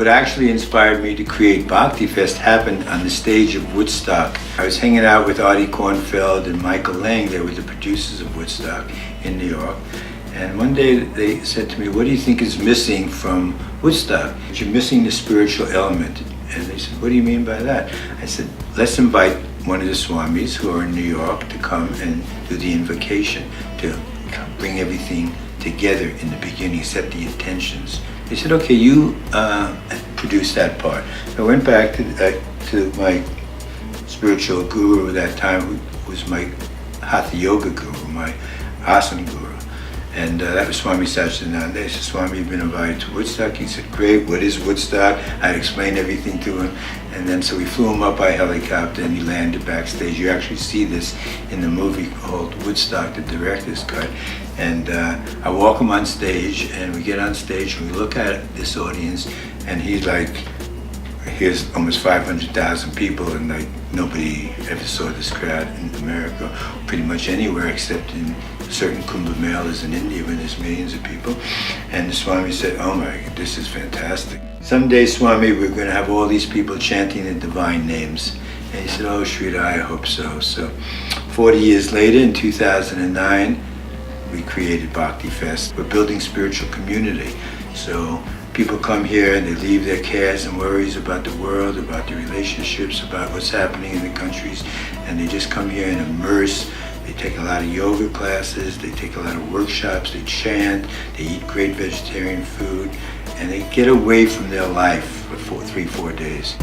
What actually inspired me to create Bhakti Fest happened on the stage of Woodstock. I was hanging out with Artie Kornfeld and Michael Lang. They were the producers of Woodstock in New York. And one day they said to me, what do you think is missing from Woodstock? You're missing the spiritual element. And they said, what do you mean by that? I said, let's invite one of the Swamis who are in New York to come and do the invocation, to bring everything together in the beginning, set the intentions. They said, okay, you produce that part. I went back to my spiritual guru at that time, who was my Hatha Yoga guru, my asana guru. And that was Swami Satchidananda. They said, Swami, you've been invited to Woodstock. He said, great, what is Woodstock? I explained everything to him. And then so we flew him up by helicopter and he landed backstage. You actually see this in the movie called Woodstock, the director's cut. And I walk him on stage and we get on stage and we look at this audience and he's like, here's almost 500,000 people, and like nobody ever saw this crowd in America, pretty much anywhere except in certain Kumbh Melas in India when there's millions of people. And the Swami said, oh my God, this is fantastic. Someday, Swami, we're going to have all these people chanting the divine names. And he said, oh, Sridhar, I hope so. So 40 years later, in 2009, we created Bhakti Fest. We're building spiritual community. So people come here and they leave their cares and worries about the world, about the relationships, about what's happening in the countries, and they just come here and immerse. They take a lot of yoga classes, they take a lot of workshops, they chant, they eat great vegetarian food, and they get away from their life for 3-4 days.